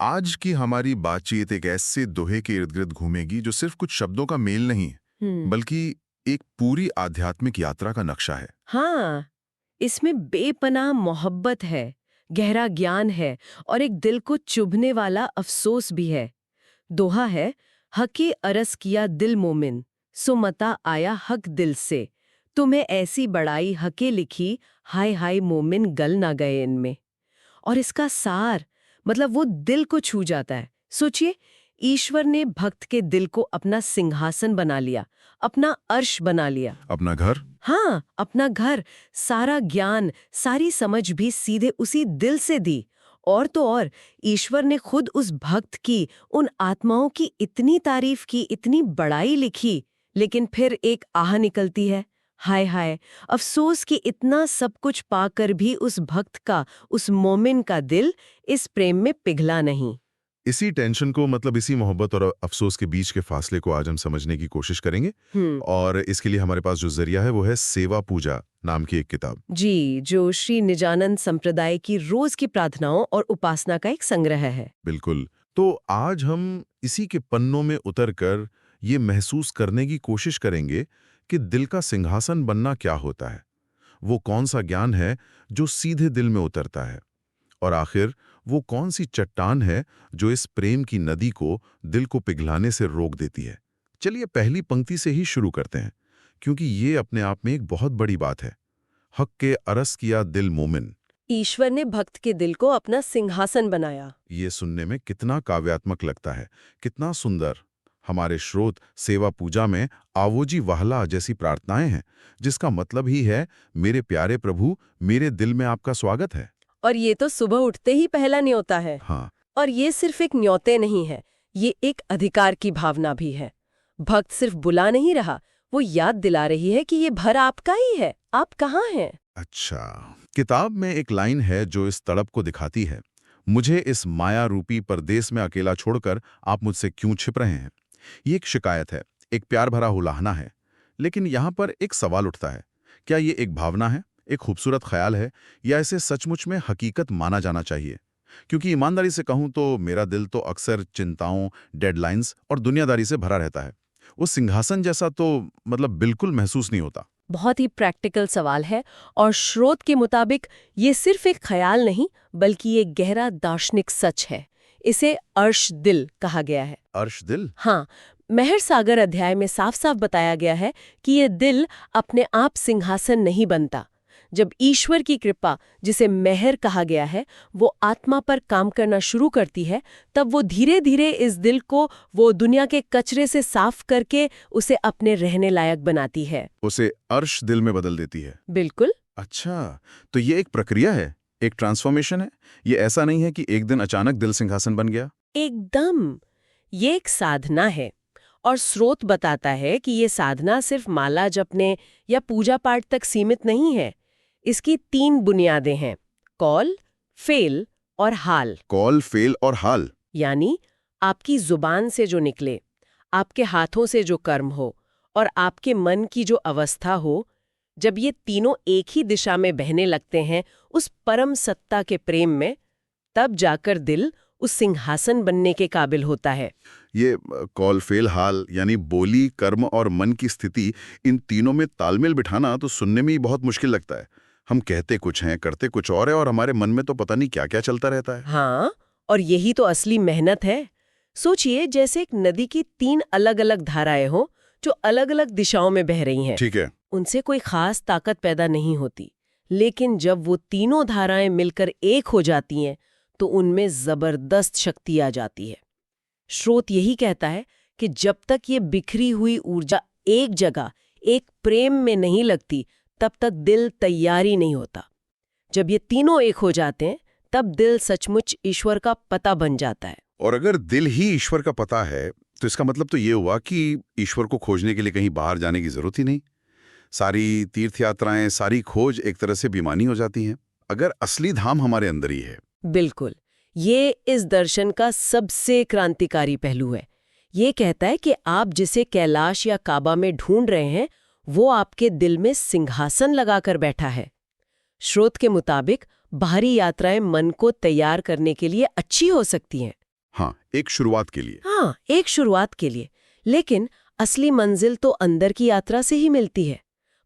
आज की हमारी बातचीत एक ऐसे दोहे के इर्द गिर्द घूमेगी जो सिर्फ कुछ शब्दों का मेल नहीं बल्कि एक पूरी आध्यात्मिक यात्रा का नक्शा है। हाँ, इसमें बेपनाह मोहब्बत है, गहरा ज्ञान है और एक दिल को चुभने वाला अफसोस भी है। दोहा है, हके अरस किया दिल मोमिन, सो मता आया हक दिल से। तुम्हें ऐसी बड़ाई हके लिखी, हाय हाय मोमिन गल ना गए इनमें। और इसका सार मतलब वो दिल को छू जाता है। सोचिए, ईश्वर ने भक्त के दिल को अपना सिंहासन बना लिया, अपना अर्श बना लिया। अपना घर। हाँ, अपना घर। सारा ज्ञान, सारी समझ भी सीधे उसी दिल से दी। और तो और, ईश्वर ने खुद उस भक्त की, उन आत्माओं की इतनी तारीफ की, इतनी बड़ाई लिखी, लेकिन फिर एक आह निकलती है, हाय हाय, अफसोस कि इतना सब कुछ पाकर भी उस भक्त का, उस मोमिन का दिल इस प्रेम में पिघला नहीं। इसी टेंशन को, मतलब इसी मोहब्बत और अफसोस के बीच के फासले को आज हम समझने की कोशिश करेंगे। और इसके लिए हमारे पास जो जरिया है वो है सेवा पूजा नाम की एक किताब। जी, जो श्री निजानंद संप्रदाय की रोज की प्रार्थनाओं और उपासना का एक संग्रह है। बिल्कुल। तो आज हम इसी के पन्नों में उतरकर ये महसूस करने की कोशिश करेंगे कि दिल का सिंहासन बनना क्या होता है, वो कौन सा ज्ञान है जो सीधे दिल में उतरता है, और आखिर वो कौन सी चट्टान है जो इस प्रेम की नदी को, दिल को पिघलाने से रोक देती है। चलिए पहली पंक्ति से ही शुरू करते हैं, क्योंकि ये अपने आप में एक बहुत बड़ी बात है। हक के अरस किया दिल मोमिन। ईश्वर ने भक्त के दिल को अपना सिंहासन बनाया। ये सुनने में कितना काव्यात्मक लगता है, कितना सुंदर। हमारे श्रोत सेवा पूजा में आवोजी वाहला जैसी प्रार्थनाएं हैं, जिसका मतलब ही है, मेरे प्यारे प्रभु, मेरे दिल में आपका स्वागत है। और ये तो सुबह उठते ही पहला न्योता है। हाँ। और ये सिर्फ एक न्योते नहीं है, ये एक अधिकार की भावना भी है। भक्त सिर्फ बुला नहीं रहा, वो याद दिला रही है कि ये भर आपका ही है, आप कहाँ हैं। अच्छा, किताब में एक लाइन है जो इस तड़प को दिखाती है, मुझे इस माया रूपी परदेस में अकेला छोड़कर आप मुझसे क्यों छिप रहे हैं। ये एक शिकायत है, एक प्यार भरा हुलाहना है। लेकिन यहाँ पर एक सवाल उठता है, क्या ये एक भावना है, एक खूबसूरत ख्याल है, या इसे सचमुच में हकीकत माना जाना चाहिए। क्योंकि ईमानदारी से कहूँ तो मेरा दिल तो अक्सर चिंताओं, डेडलाइंस और दुनियादारी से भरा रहता है। वो सिंहासन जैसा तो मतलब बिल्कुल महसूस नहीं होता। बहुत ही प्रैक्टिकल सवाल है, और स्रोत के मुताबिक ये सिर्फ एक ख्याल नहीं, बल्कि एक गहरा दार्शनिक सच है। इसे अर्श दिल कहा गया है। अर्श दिल? हाँ, मेहर सागर अध्याय में साफ साफ बताया गया है कि ये दिल अपने आप सिंहासन नहीं बनता। जब ईश्वर की कृपा, जिसे मेहर कहा गया है, वो आत्मा पर काम करना शुरू करती है, तब वो धीरे धीरे इस दिल को वो दुनिया के कचरे से साफ करके उसे अपने रहने लायक बनाती है, उसे अर्श दिल में बदल देती है। बिल्कुल। अच्छा, तो ये एक प्रक्रिया है, एक ट्रांसफॉर्मेशन है। ये ऐसा नहीं है कि एक दिन अचानक दिल सिंहासन बन गया। एकदम, ये एक साधना है। और स्रोत बताता है कि ये साधना सिर्फ माला जपने या पूजा पाठ तक सीमित नहीं है। इसकी 3 बुनियादें हैं, कौल, फेल और हाल। कॉल, फेल और हाल। यानी आपकी जुबान से जो निकले, आपके हाथों से जो कर्म हो और आपके मन की जो अवस्था हो, जब ये तीनों एक ही दिशा में बहने लगते हैं उस परम सत्ता के प्रेम में, तब जाकर दिल उस सिंहासन बनने के काबिल होता है। ये कॉल, फेल, हाल यानी बोली, कर्म और मन की स्थिति, इन तीनों में तालमेल बिठाना तो सुनने में ही बहुत मुश्किल लगता है। हम कहते कुछ हैं, करते कुछ और है, और हमारे मन में तो पता नहीं क्या क्या चलता रहता है। हाँ, और यही तो असली मेहनत है। सोचिए, जैसे एक नदी की 3 अलग अलग धाराएं हो जो अलग अलग दिशाओं में बह रही हैं। ठीक है। उनसे कोई खास ताकत पैदा नहीं होती, लेकिन जब वो तीनों धाराएं मिलकर एक हो जाती हैं तो उनमें जबरदस्त शक्ति आ जाती है। स्रोत यही कहता है कि जब तक ये बिखरी हुई ऊर्जा एक जगह, एक प्रेम में नहीं लगती, तब तक दिल तैयारी नहीं होता। जब ये तीनों एक हो जाते हैं, तब दिल सचमुच ईश्वर का पता बन जाता है। और अगर दिल ही ईश्वर का पता है, तो इसका मतलब तो ये हुआ कि ईश्वर को खोजने के लिए कहीं बाहर जाने की जरूरत ही नहीं। सारी तीर्थ यात्राएं, सारी खोज एक तरह से बेमानी हो जाती हैं, अगर असली धाम हमारे अंदर ही है। बिल्कुल, ये इस दर्शन का सबसे क्रांतिकारी पहलू है। ये कहता है कि आप जिसे कैलाश या काबा में ढूंढ रहे हैं, वो आपके दिल में सिंहासन लगाकर बैठा है। स्रोत के मुताबिक बाहरी यात्राएं मन को तैयार करने के लिए अच्छी हो सकती हैं, हाँ, एक शुरुआत के लिए। हाँ, एक शुरुआत के लिए। लेकिन असली मंजिल तो अंदर की यात्रा से ही मिलती है।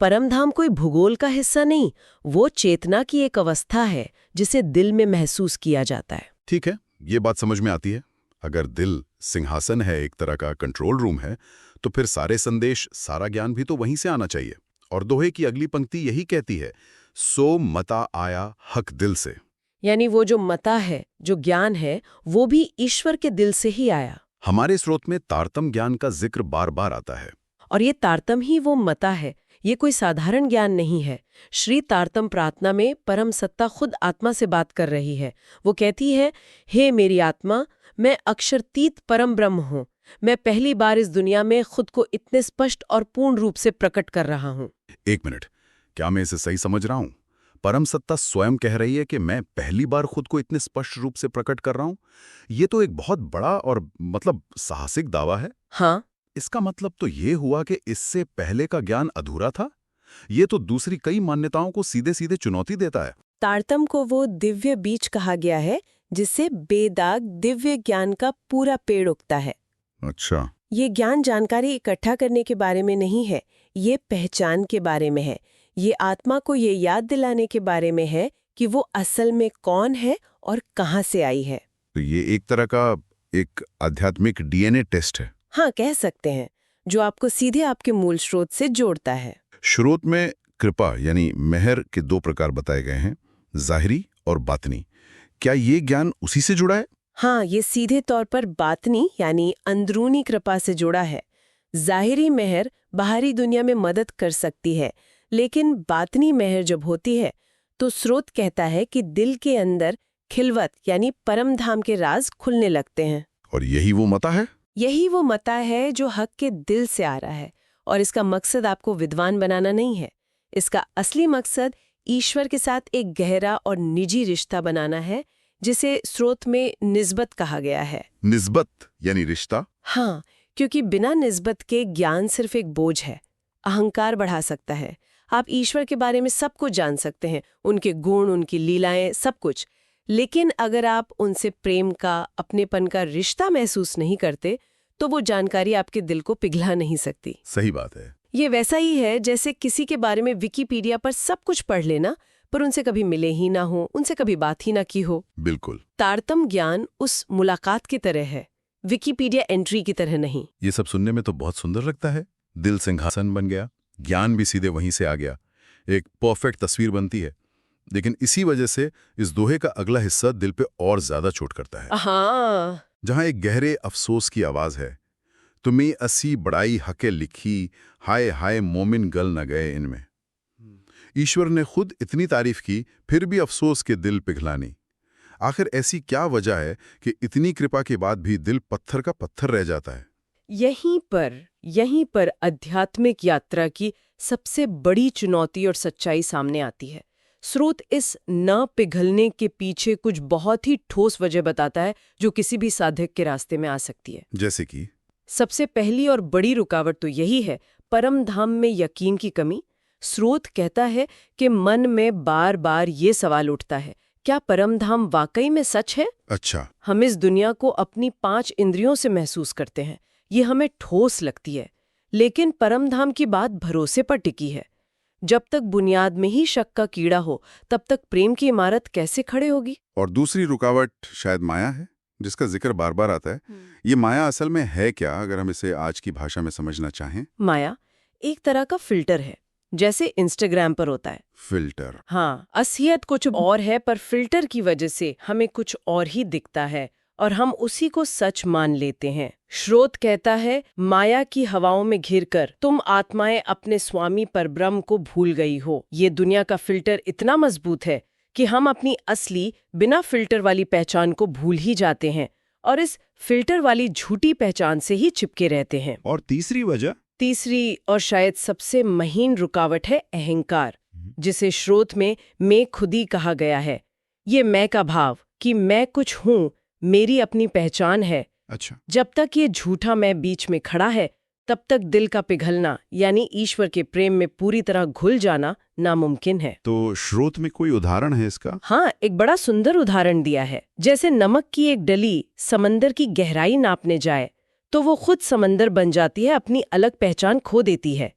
परमधाम कोई भूगोल का हिस्सा नहीं, वो चेतना की एक अवस्था है जिसे दिल में महसूस किया जाता है। ठीक है, ये बात समझ में आती है। अगर दिल सिंहासन है, एक तरह का कंट्रोल रूम है, तो फिर सारे संदेश, सारा ज्ञान भी तो वहीं से आना चाहिए। और दोहे की अगली पंक्ति यही कहती है, सो मता आया हक दिल से। यानी वो जो मता है, जो ज्ञान है, वो भी ईश्वर के दिल से ही आया। हमारे स्रोत में तारतम ज्ञान का जिक्र बार बार आता है। और ये तारतम ही वो मता है, ये कोई साधारण ज्ञान नहीं है। श्री तारतम प्रार्थना में परम सत्ता खुद आत्मा से बात कर रही है। वो कहती है, हे मेरी आत्मा, मैं अक्षरतीत परम ब्रह्म हूँ। मैं पहली बार इस दुनिया में खुद को इतने स्पष्ट और पूर्ण रूप से प्रकट कर रहा हूँ। एक मिनट, क्या मैं इसे सही समझ रहा हूँ? परम सत्ता स्वयं कह रही है कि मैं पहली बार खुद को इतने स्पष्ट रूप से प्रकट कर रहा हूँ। ये तो एक बहुत बड़ा और साहसिक दावा है। हाँ, इसका मतलब तो ये हुआ कि इससे पहले का ज्ञान अधूरा था। ये तो दूसरी कई मान्यताओं को सीधे सीधे चुनौती देता है। तारतम को वो दिव्य बीज कहा गया है, जिससे बेदाग दिव्य ज्ञान का पूरा पेड़ उगता है। अच्छा। ये ज्ञान जानकारी इकट्ठा करने के बारे में नहीं है, ये पहचान के बारे में है। ये आत्मा को ये याद दिलाने के बारे में है कि वो असल में कौन है और कहाँ से आई है। तो ये एक तरह का एक आध्यात्मिक डीएनए टेस्ट है। हाँ, कह सकते हैं, जो आपको सीधे आपके मूल स्रोत से जोड़ता है। स्रोत में कृपा यानी मेहर के दो प्रकार बताए गए हैं, जाहिरी और बातनी। क्या ये ज्ञान उसी से जुड़ा है? हाँ, ये सीधे तौर पर बातनी यानी अंदरूनी कृपा से जुड़ा है। जाहिरी मेहर बाहरी दुनिया में मदद कर सकती है, लेकिन बातनी मेहर जब होती है तो स्रोत कहता है कि दिल के अंदर खिलवत यानी परमधाम के राज खुलने लगते हैं। और यही वो मता है? यही वो मता है जो हक के दिल से आ रहा है। और इसका मकसद आपको विद्वान बनाना नहीं है। इसका असली मकसद ईश्वर के साथ एक गहरा और निजी रिश्ता बनाना है, जिसे स्रोत में निस्बत कहा गया है। निस्बत यानी रिश्ता? हाँ, क्योंकि बिना निस्बत के ज्ञान सिर्फ एक बोझ है, अहंकार बढ़ा सकता है। आप ईश्वर के बारे में सब कुछ जान सकते हैं, उनके गुण, उनकी लीलाएं, सब कुछ। लेकिन अगर आप उनसे प्रेम का, अपनेपन का रिश्ता महसूस नहीं करते, तो वो जानकारी आपके दिल को पिघला नहीं सकती। सही बात है। ये वैसा ही है जैसे किसी के बारे में विकिपीडिया पर सब कुछ पढ़ लेना, पर उनसे कभी मिले ही ना हो, उनसे कभी बात ही ना की हो। बिल्कुल। तारतम ज्ञान उस मुलाकात की तरह है, विकिपीडिया एंट्री की तरह नहीं। ये सब सुनने में तो बहुत सुंदर लगता है। दिल सिंहासन बन गया, ज्ञान भी सीधे वहीं से आ गया, एक परफेक्ट तस्वीर बनती है। लेकिन इसी वजह से इस दोहे का अगला हिस्सा दिल पे और ज्यादा चोट करता है। हाँ, जहां एक गहरे अफसोस की आवाज है, तुम्हें असी बड़ाई हके लिखी, हाय हाय मोमिन गल न गए इनमें। ईश्वर ने खुद इतनी तारीफ की, फिर भी अफसोस के दिल पिघलानी। आखिर ऐसी क्या वजह है कि इतनी कृपा के बाद भी दिल पत्थर का पत्थर रह जाता है? यहीं पर आध्यात्मिक यात्रा की सबसे बड़ी चुनौती और सच्चाई सामने आती है। स्रोत इस न पिघलने के पीछे कुछ बहुत ही ठोस वजह बताता है, जो किसी भी साधक के रास्ते में आ सकती है। जैसे कि? सबसे पहली और बड़ी रुकावट तो यही है, परम धाम में यकीन की कमी। स्रोत कहता है कि मन में बार बार ये सवाल उठता है, क्या परम धाम वाकई में सच है? अच्छा। हम इस दुनिया को अपनी 5 इंद्रियों से महसूस करते हैं, ये हमें ठोस लगती है। लेकिन परम धाम की बात भरोसे पर टिकी है। जब तक बुनियाद में ही शक का कीड़ा हो, तब तक प्रेम की इमारत कैसे खड़े होगी? और दूसरी रुकावट शायद माया है, जिसका जिक्र बार बार आता है। ये माया असल में है क्या, अगर हम इसे आज की भाषा में समझना चाहें? माया एक तरह का फिल्टर है, जैसे इंस्टाग्राम पर होता है। फिल्टर? हाँ, असलियत कुछ और है, पर फिल्टर की वजह से हमें कुछ और ही दिखता है और हम उसी को सच मान लेते हैं। स्रोत कहता है, माया की हवाओं में घिरकर तुम आत्माएं अपने स्वामी परब्रह्म को भूल गई हो। ये दुनिया का फिल्टर इतना मजबूत है कि हम अपनी असली बिना फिल्टर वाली पहचान को भूल ही जाते हैं और इस फिल्टर वाली झूठी पहचान से ही चिपके रहते हैं। और तीसरी वजह? तीसरी और शायद सबसे महीन रुकावट है अहंकार, जिसे स्रोत में मैं खुदी कहा गया है। ये मैं का भाव कि मैं कुछ हूँ, मेरी अपनी पहचान है। अच्छा। जब तक ये झूठा मैं बीच में खड़ा है, तब तक दिल का पिघलना यानी ईश्वर के प्रेम में पूरी तरह घुल जाना नामुमकिन है। तो स्रोत में कोई उदाहरण है इसका? हाँ, एक बड़ा सुंदर उदाहरण दिया है। जैसे नमक की एक डली समंदर की गहराई नापने जाए तो वो खुद समंदर बन जाती है, अपनी अलग पहचान खो देती है।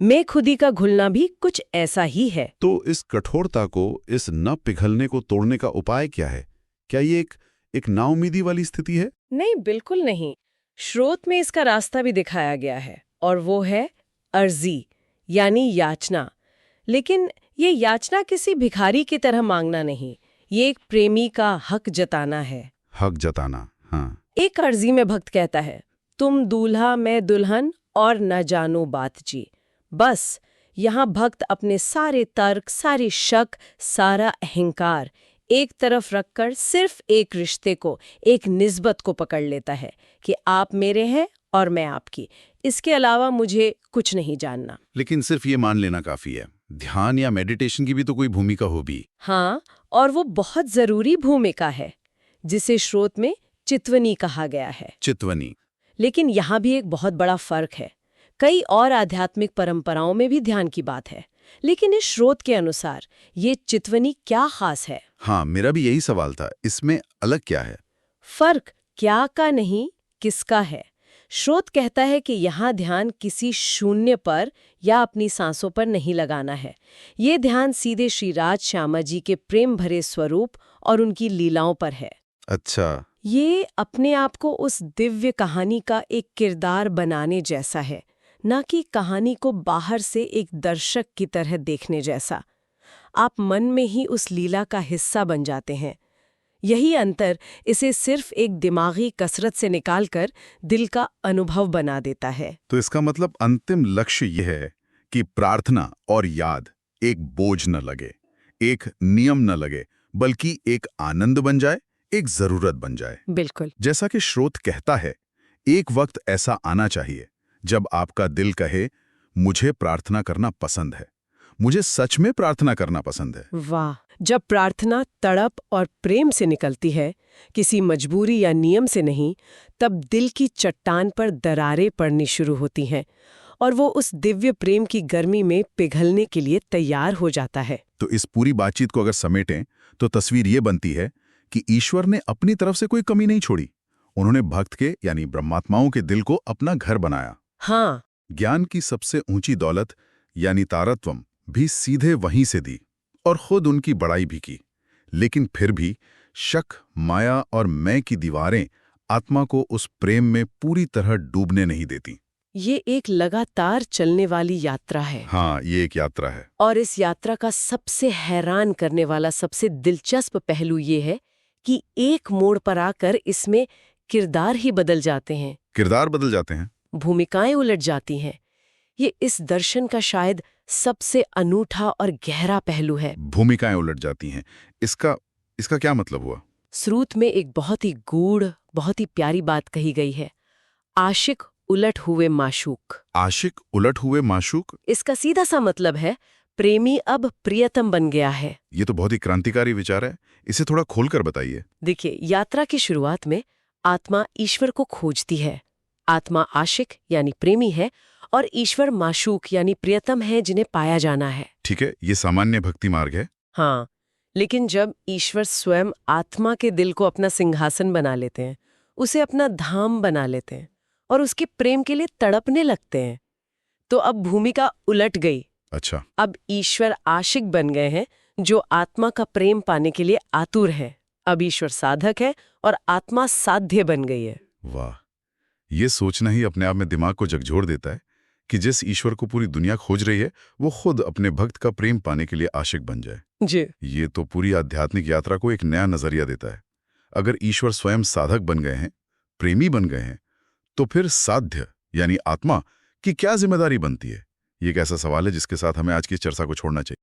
मैं खुदी का घुलना भी कुछ ऐसा ही है। तो इस कठोरता को, इस न पिघलने को तोड़ने का उपाय क्या है? क्या ये एक नाउमीदी वाली स्थिति है? नहीं, बिल्कुल नहीं। स्रोत में इसका रास्ता भी दिखाया गया है, और वो है अर्जी यानी याचना। लेकिन ये याचना किसी भिखारी की तरह मांगना नहीं, ये एक प्रेमी का हक जताना है। हक जताना, हाँ। एक अर्जी में भक्त कहता है, तुम दूल्हा मैं दुल्हन और न जानो बात जी। बस यहाँ भक्त अपने सारे तर्क, सारे शक, सारा अहंकार एक तरफ रखकर सिर्फ एक रिश्ते को, एक निस्बत को पकड़ लेता है कि आप मेरे हैं और मैं आपकी। इसके अलावा मुझे कुछ नहीं जानना। लेकिन सिर्फ ये मान लेना काफी है? ध्यान या मेडिटेशन की भी तो कोई भूमिका हो भी। हाँ, और वो बहुत जरूरी भूमिका है, जिसे स्रोत में चित्वनी कहा गया है। चित्वनी। लेकिन यहाँ भी एक बहुत बड़ा फर्क है। कई और आध्यात्मिक परंपराओं में भी ध्यान की बात है, लेकिन इस स्रोत के अनुसार ये चित्वनी क्या खास है? हाँ, मेरा भी यही सवाल था, इसमें अलग क्या है? फर्क क्या का नहीं, किसका है। स्रोत कहता है कि यहाँ ध्यान किसी शून्य पर या अपनी सांसों पर नहीं लगाना है। ये ध्यान सीधे श्री राज श्यामा जी के प्रेम भरे स्वरूप और उनकी लीलाओं पर है। अच्छा। ये अपने आप को उस दिव्य कहानी का एक किरदार बनाने जैसा है, न कि कहानी को बाहर से एक दर्शक की तरह देखने जैसा। आप मन में ही उस लीला का हिस्सा बन जाते हैं। यही अंतर इसे सिर्फ एक दिमागी कसरत से निकालकर दिल का अनुभव बना देता है। तो इसका मतलब अंतिम लक्ष्य यह है कि प्रार्थना और याद एक बोझ न लगे, एक नियम न लगे, बल्कि एक आनंद बन जाए, एक जरूरत बन जाए। बिल्कुल। जैसा कि स्रोत कहता है, एक वक्त ऐसा आना चाहिए जब आपका दिल कहे, मुझे प्रार्थना करना पसंद है, मुझे सच में प्रार्थना करना पसंद है। वाह! जब प्रार्थना तड़प और प्रेम से निकलती है, किसी मजबूरी या नियम से नहीं, तब दिल की चट्टान पर दरारें पड़नी शुरू होती हैं और वो उस दिव्य प्रेम की गर्मी में पिघलने के लिए तैयार हो जाता है। तो इस पूरी बातचीत को अगर समेटें तो तस्वीर ये बनती है कि ईश्वर ने अपनी तरफ से कोई कमी नहीं छोड़ी। उन्होंने भक्त के यानी ब्रह्मात्माओं के दिल को अपना घर बनाया। हाँ। ज्ञान की सबसे ऊंची दौलत यानी तारत्वम भी सीधे वहीं से दी और खुद उनकी बड़ाई भी की। लेकिन फिर भी शक, माया और मैं की दीवारें आत्मा को उस प्रेम में पूरी तरह डूबने नहीं देती। ये एक लगातार चलने वाली यात्रा है। हाँ, ये एक यात्रा है। और इस यात्रा का सबसे हैरान करने वाला, सबसे दिलचस्प पहलू ये है कि एक मोड़ पर आकर इसमें किरदार ही बदल जाते हैं। किरदार बदल जाते हैं, भूमिकाएं उलट जाती हैं। ये इस दर्शन का शायद सबसे अनूठा और गहरा पहलू है। भूमिकाएं उलट जाती हैं। इसका क्या मतलब हुआ? स्रोत में एक बहुत ही गूढ़, बहुत ही प्यारी बात कही गई है, आशिक उलट हुए माशूक। आशिक उलट हुए माशूक? इसका सीधा सा मतलब है प्रेमी अब प्रियतम बन गया है। ये तो बहुत ही क्रांतिकारी विचार है, इसे थोड़ा खोलकर बताइए। देखिए, यात्रा की शुरुआत में आत्मा ईश्वर को खोजती है। आत्मा आशिक यानी प्रेमी है और ईश्वर माशूक यानी प्रियतम है, जिन्हें पाया जाना है। ठीक है, ये सामान्य भक्ति मार्ग है। हाँ, लेकिन जब ईश्वर स्वयं आत्मा के दिल को अपना सिंहासन बना लेते हैं, उसे अपना धाम बना लेते हैं और उसके प्रेम के लिए तड़पने लगते हैं, तो अब भूमिका उलट गई। अच्छा। अब ईश्वर आशिक बन गए हैं जो आत्मा का प्रेम पाने के लिए आतुर है। अब ईश्वर साधक है और आत्मा साध्य बन गई है। वाह, ये सोचना ही अपने आप में दिमाग को झकझोर देता है कि जिस ईश्वर को पूरी दुनिया खोज रही है, वो खुद अपने भक्त का प्रेम पाने के लिए आशिक बन जाए। जी। ये तो पूरी आध्यात्मिक यात्रा को एक नया नजरिया देता है। अगर ईश्वर स्वयं साधक बन गए हैं, प्रेमी बन गए हैं, तो फिर साध्य यानी आत्मा की क्या जिम्मेदारी बनती है? ये एक ऐसा सवाल है जिसके साथ हमें आज की चर्चा को छोड़ना चाहिए।